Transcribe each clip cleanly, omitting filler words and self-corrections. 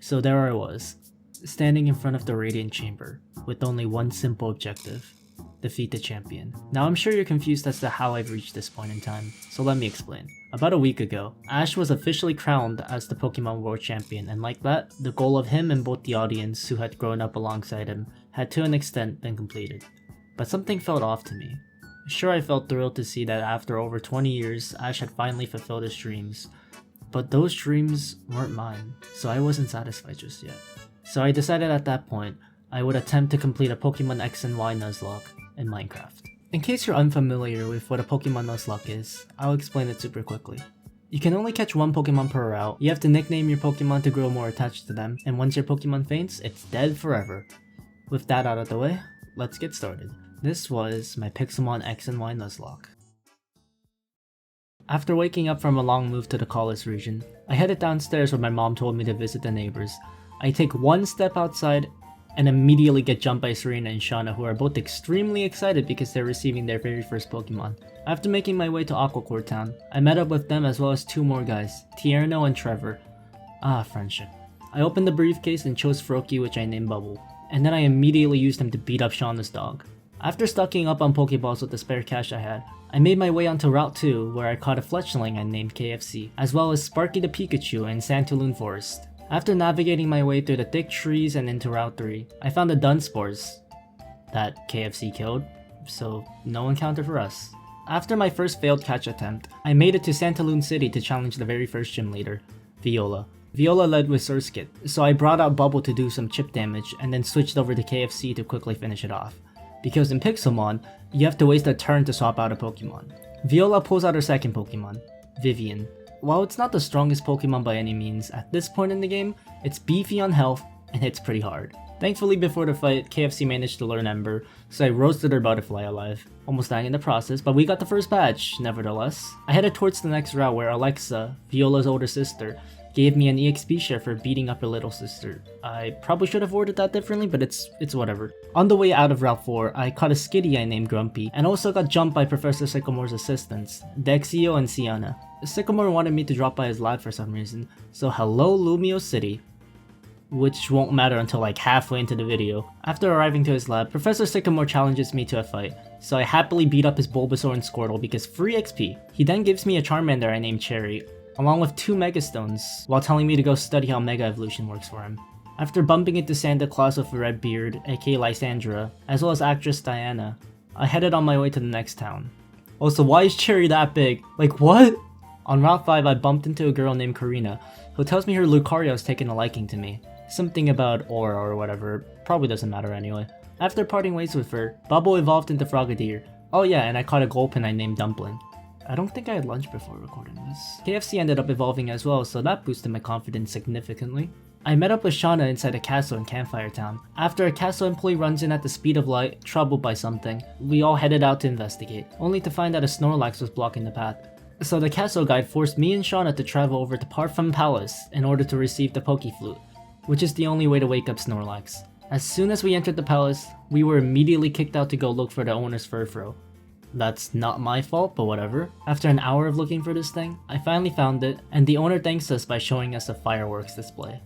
So there I was, standing in front of the Radiant Chamber, with only one simple objective: defeat the champion. Now I'm sure you're confused as to how I've reached this point in time, so let me explain. About a week ago, Ash was officially crowned as the Pokemon World Champion, and like that, the goal of him and both the audience who had grown up alongside him had to an extent been completed. But something felt off to me. Sure, I felt thrilled to see that after over 20 years, Ash had finally fulfilled his dreams, but those dreams weren't mine, so I wasn't satisfied just yet. So I decided at that point, I would attempt to complete a Pokemon X and Y Nuzlocke in Minecraft. In case you're unfamiliar with what a Pokemon Nuzlocke is, I'll explain it super quickly. You can only catch one Pokemon per route, you have to nickname your Pokemon to grow more attached to them, and once your Pokemon faints, it's dead forever. With that out of the way, let's get started. This was my Pixelmon X and Y Nuzlocke. After waking up from a long move to the Kalos region, I headed downstairs where my mom told me to visit the neighbors. I take one step outside and immediately get jumped by Serena and Shauna, who are both extremely excited because they're receiving their very first Pokemon. After making my way to Aquacore Town, I met up with them as well as two more guys, Tierno and Trevor. Ah, friendship. I opened the briefcase and chose Froakie, which I named Bubble, and then I immediately used him to beat up Shauna's dog. After stocking up on Pokeballs with the spare cash I had, I made my way onto Route 2 where I caught a fletchling I named KFC, as well as Sparky the Pikachu in Santaloon Forest. After navigating my way through the thick trees and into Route 3, I found the Dunsparce that KFC killed, so no encounter for us. After my first failed catch attempt, I made it to Santaloon City to challenge the very first gym leader, Viola. Viola led with Surskit, so I brought out Bubble to do some chip damage and then switched over to KFC to quickly finish it off. Because in Pixelmon, you have to waste a turn to swap out a Pokemon. Viola pulls out her second Pokemon, Vivian. While it's not the strongest Pokemon by any means, at this point in the game, it's beefy on health and hits pretty hard. Thankfully before the fight, KFC managed to learn Ember, so I roasted her butterfly alive, almost dying in the process, but we got the first badge, nevertheless. I headed towards the next route where Alexa, Viola's older sister, gave me an EXP share for beating up her little sister. I probably should have worded that differently, but it's whatever. On the way out of Route 4, I caught a Skitty I named Grumpy, and also got jumped by Professor Sycamore's assistants, Dexio and Sienna. Sycamore wanted me to drop by his lab for some reason, so hello Lumio City. Which won't matter until like halfway into the video. After arriving to his lab, Professor Sycamore challenges me to a fight, so I happily beat up his Bulbasaur and Squirtle because free XP. He then gives me a Charmander I named Cherry, along with 2 Megastones, while telling me to go study how Mega Evolution works for him. After bumping into Santa Claus with a red beard, aka Lysandra, as well as actress Diana, I headed on my way to the next town. Also, why is Cherry that big? Like, what? On Route 5, I bumped into a girl named Karina, who tells me her Lucario's taken a liking to me. Something about Aura or whatever, probably doesn't matter anyway. After parting ways with her, Bubble evolved into Frogadier. Oh yeah, and I caught a Gulpin I named Dumpling. I don't think I had lunch before recording this. KFC ended up evolving as well, so that boosted my confidence significantly. I met up with Shauna inside a castle in Campfire Town. After a castle employee runs in at the speed of light, troubled by something, we all headed out to investigate, only to find that a Snorlax was blocking the path. So the castle guide forced me and Shauna to travel over to Parfum Palace in order to receive the Pokeflute, which is the only way to wake up Snorlax. As soon as we entered the palace, we were immediately kicked out to go look for the owner's Furfrou. That's not my fault, but whatever. After an hour of looking for this thing, I finally found it, and the owner thanks us by showing us a fireworks display.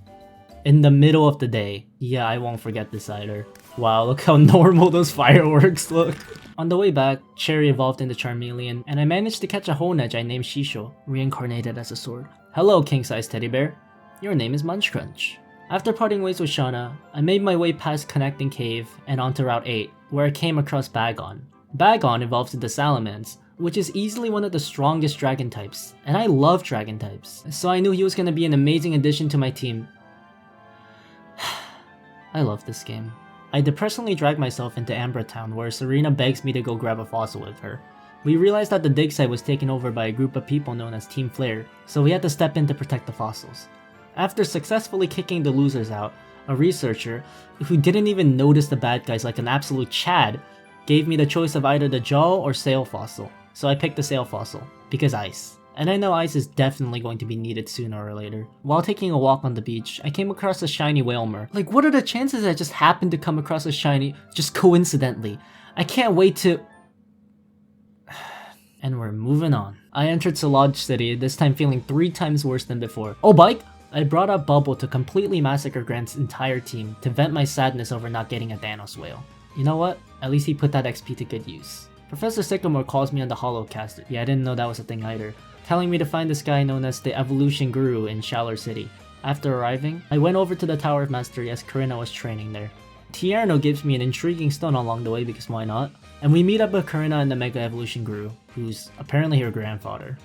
In the middle of the day. Yeah, I won't forget this either. Wow, look how normal those fireworks look. On the way back, Cherry evolved into Charmeleon, and I managed to catch a Honedge I named Shisho, reincarnated as a sword. Hello, king-sized teddy bear. Your name is Munch Crunch. After parting ways with Shauna, I made my way past Connecting Cave and onto Route 8, where I came across Bagon. Bagon evolves into Salamence, which is easily one of the strongest dragon types, and I love dragon types, so I knew he was going to be an amazing addition to my team. I love this game. I depressingly drag myself into Ambra Town where Serena begs me to go grab a fossil with her. We realized that the dig site was taken over by a group of people known as Team Flare, so we had to step in to protect the fossils. After successfully kicking the losers out, a researcher, who didn't even notice the bad guys like an absolute Chad, gave me the choice of either the jaw or sail fossil, so I picked the sail fossil, because ice. And I know ice is definitely going to be needed sooner or later. While taking a walk on the beach, I came across a shiny Wailmer. Like, what are the chances I just happened to come across a shiny, just coincidentally? I can't wait to... And we're moving on. I entered Salaj City, this time feeling 3 times worse than before. Oh, bike? I brought up Bubble to completely massacre Grant's entire team to vent my sadness over not getting a Thanos whale. You know what? At least he put that XP to good use. Professor Sycamore calls me on the Holocaster. Yeah, I didn't know that was a thing either. Telling me to find this guy known as the Evolution Guru in Shaller City. After arriving, I went over to the Tower of Mastery as Karina was training there. Tierno gives me an intriguing stone along the way because why not? And we meet up with Karina and the Mega Evolution Guru, who's apparently her grandfather.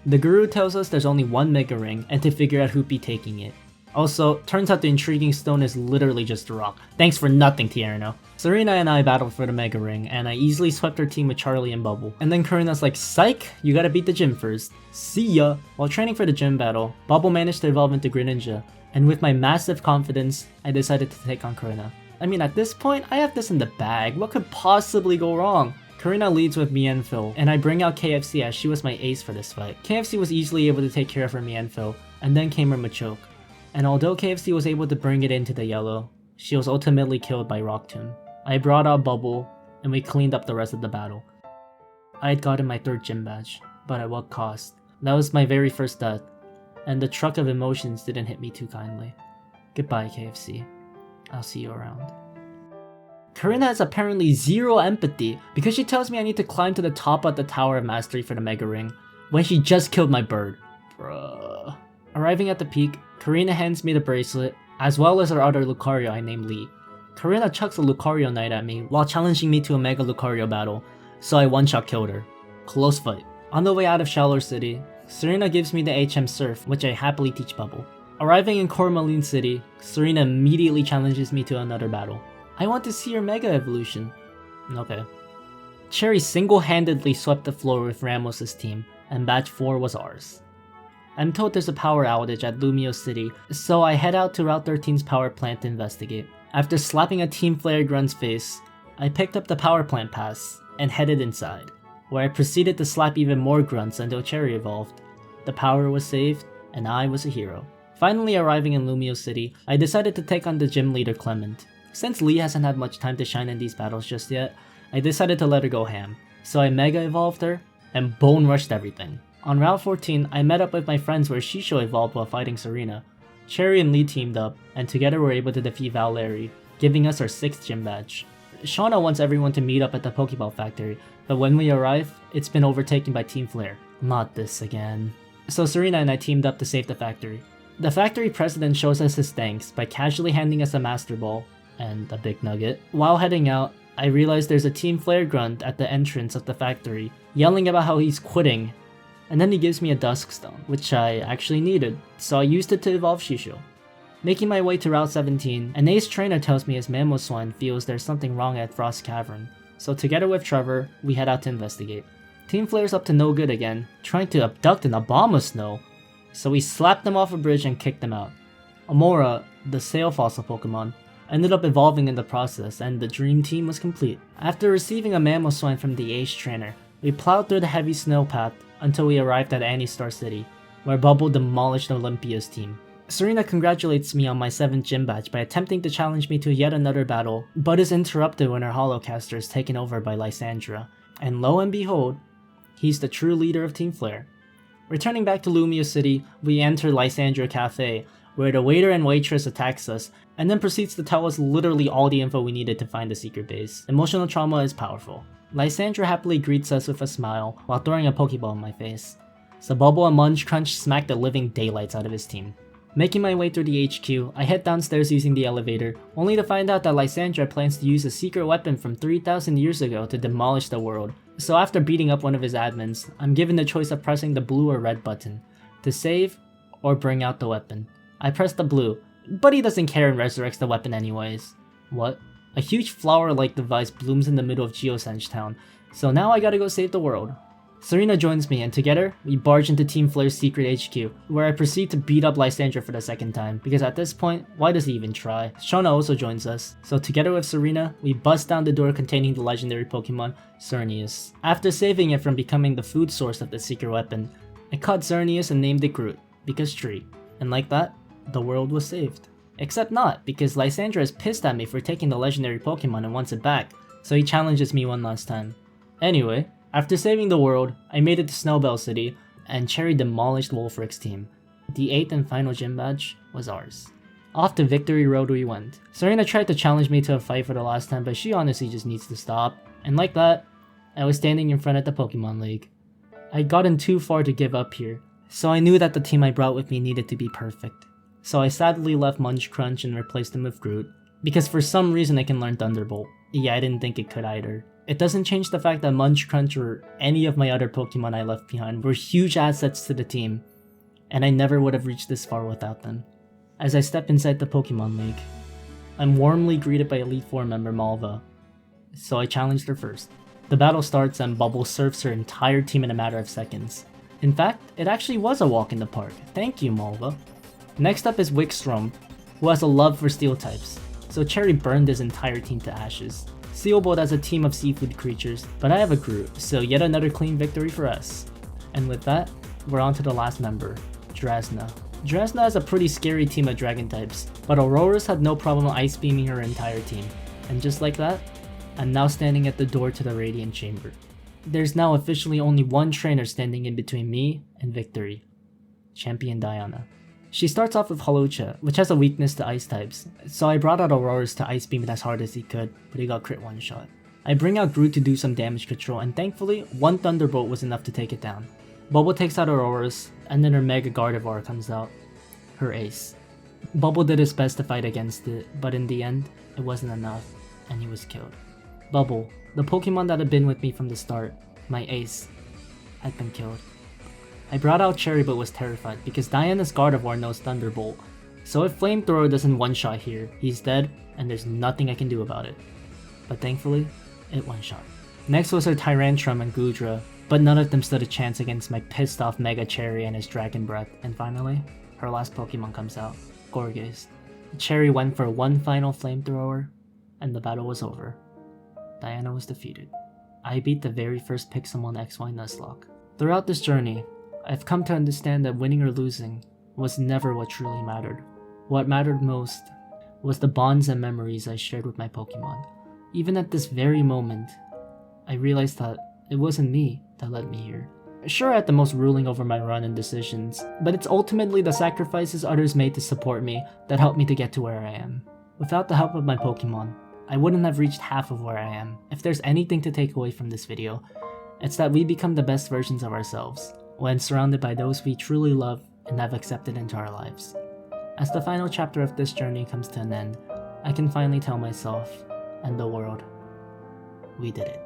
The Guru tells us there's only one Mega Ring and to figure out who'd be taking it. Also, turns out the intriguing stone is literally just a rock. Thanks for nothing, Tierno. Serena and I battled for the Mega Ring, and I easily swept her team with Charlie and Bubble. And then Karina's like, psych, you gotta beat the gym first. See ya! While training for the gym battle, Bubble managed to evolve into Greninja, and with my massive confidence, I decided to take on Karina. I mean, at this point, I have this in the bag. What could possibly go wrong? Karina leads with Mienfil, and I bring out KFC as she was my ace for this fight. KFC was easily able to take care of her Mienfil, and then came her Machoke. And although KFC was able to bring it into the yellow, she was ultimately killed by Rock Tomb. I brought out Bubble, and we cleaned up the rest of the battle. I had gotten my 3rd gym badge, but at what cost? That was my very first death, and the truck of emotions didn't hit me too kindly. Goodbye, KFC. I'll see you around. Karina has apparently zero empathy because she tells me I need to climb to the top of the Tower of Mastery for the Mega Ring when she just killed my bird. Bruh. Arriving at the peak, Karina hands me the bracelet as well as her other Lucario I named Lee. Karina chucks a Lucario Knight at me while challenging me to a Mega Lucario battle, so I one-shot killed her. Close fight. On the way out of Shaller City, Serena gives me the HM Surf, which I happily teach Bubble. Arriving in Cormeline City, Serena immediately challenges me to another battle. I want to see your Mega Evolution. Okay. Cherry single-handedly swept the floor with Ramos' team, and Batch 4 was ours. I'm told there's a power outage at Lumio City, so I head out to Route 13's power plant to investigate. After slapping a Team Flare grunt's face, I picked up the power plant pass and headed inside, where I proceeded to slap even more grunts until Cherry evolved. The power was saved, and I was a hero. Finally arriving in Lumio City, I decided to take on the gym leader Clement. Since Lee hasn't had much time to shine in these battles just yet, I decided to let her go ham. So I Mega Evolved her, and Bone Rushed everything. On Route 14, I met up with my friends where Shisho evolved while fighting Serena. Cherry and Lee teamed up, and together were able to defeat Valeri, giving us our 6th gym badge. Shauna wants everyone to meet up at the Pokeball Factory, but when we arrive, it's been overtaken by Team Flare. Not this again. So Serena and I teamed up to save the factory. The factory president shows us his thanks by casually handing us a Master Ball and a big nugget. While heading out, I realized there's a Team Flare grunt at the entrance of the factory, yelling about how he's quitting, and then he gives me a Dusk Stone, which I actually needed, so I used it to evolve Shisho. Making my way to Route 17, an ace trainer tells me his Mamoswine feels there's something wrong at Frost Cavern, so together with Trevor, we head out to investigate. Team Flare's up to no good again, trying to abduct and Abomasnow, so we slapped them off a bridge and kicked them out. Amora, the Sail Fossil Pokemon, ended up evolving in the process, and the dream team was complete. After receiving a Mamoswine from the ace trainer, we plowed through the heavy snow path until we arrived at Anistar City, where Bubble demolished Olympia's team. Serena congratulates me on my 7th gym badge by attempting to challenge me to yet another battle, but is interrupted when her Holocaster is taken over by Lysandra, and lo and behold, he's the true leader of Team Flare. Returning back to Lumio City, we enter Lysandra Cafe, where the waiter and waitress attacks us, and then proceeds to tell us literally all the info we needed to find the secret base. Emotional trauma is powerful. Lysandra happily greets us with a smile while throwing a Pokeball in my face. So Bubble and Munch Crunch smacked the living daylights out of his team. Making my way through the HQ, I head downstairs using the elevator, only to find out that Lysandra plans to use a secret weapon from 3,000 years ago to demolish the world. So after beating up one of his admins, I'm given the choice of pressing the blue or red button, to save or bring out the weapon. I press the blue, but he doesn't care and resurrects the weapon anyways. What? A huge flower-like device blooms in the middle of Geosenge Town, so now I gotta go save the world. Serena joins me, and together, we barge into Team Flare's secret HQ, where I proceed to beat up Lysandra for the 2nd time, because at this point, why does he even try? Shauna also joins us, so together with Serena, we bust down the door containing the legendary Pokemon, Xerneas. After saving it from becoming the food source of the secret weapon, I caught Xerneas and named it Groot, because tree. And like that, the world was saved. Except not, because Lysandra is pissed at me for taking the legendary Pokemon and wants it back, so he challenges me one last time. Anyway, after saving the world, I made it to Snowbell City, and Cherry demolished Wolfric's team. The 8th and final gym badge was ours. Off the victory road we went. Serena tried to challenge me to a fight for the last time, but she honestly just needs to stop. And like that, I was standing in front of the Pokemon League. I'd gotten too far to give up here, so I knew that the team I brought with me needed to be perfect. So I sadly left Munch Crunch and replaced him with Groot, because for some reason I can learn Thunderbolt. Yeah, I didn't think it could either. It doesn't change the fact that Munch Crunch or any of my other Pokemon I left behind were huge assets to the team, and I never would have reached this far without them. As I step inside the Pokemon League, I'm warmly greeted by Elite Four member Malva, so I challenged her first. The battle starts and Bubble surfs her entire team in a matter of seconds. In fact, it actually was a walk in the park. Thank you, Malva. Next up is Wickstrom, who has a love for steel types, so Cherry burned his entire team to ashes. Sealbolt has a team of seafood creatures, but I have a Groot, so yet another clean victory for us. And with that, we're on to the last member, Drasna. Drasna has a pretty scary team of dragon types, but Aurora's had no problem ice beaming her entire team. And just like that, I'm now standing at the door to the Radiant Chamber. There's now officially only one trainer standing in between me and victory, Champion Diana. She starts off with Holocha, which has a weakness to ice types, so I brought out Aurora's to ice beam it as hard as he could, but he got crit one shot. I bring out Groot to do some damage control, and thankfully, one Thunderbolt was enough to take it down. Bubble takes out Aurora's, and then her Mega Gardevoir comes out. Her ace. Bubble did his best to fight against it, but in the end, it wasn't enough, and he was killed. Bubble, the Pokemon that had been with me from the start, my ace, had been killed. I brought out Cherry but was terrified because Diana's Gardevoir knows Thunderbolt, so if Flamethrower doesn't one-shot here, he's dead and there's nothing I can do about it. But thankfully, it one-shot. Next was her Tyrantrum and Goodra, but none of them stood a chance against my pissed off Mega Cherry and his Dragon Breath, and finally, her last Pokemon comes out, Gorgeist. Cherry went for one final Flamethrower, and the battle was over. Diana was defeated. I beat the very first Pixelmon XY Nuzlocke. Throughout this journey, I've come to understand that winning or losing was never what truly mattered. What mattered most was the bonds and memories I shared with my Pokemon. Even at this very moment, I realized that it wasn't me that led me here. Sure, I had the most ruling over my run and decisions, but it's ultimately the sacrifices others made to support me that helped me to get to where I am. Without the help of my Pokemon, I wouldn't have reached half of where I am. If there's anything to take away from this video, it's that we become the best versions of ourselves when surrounded by those we truly love and have accepted into our lives. As the final chapter of this journey comes to an end, I can finally tell myself and the world, we did it.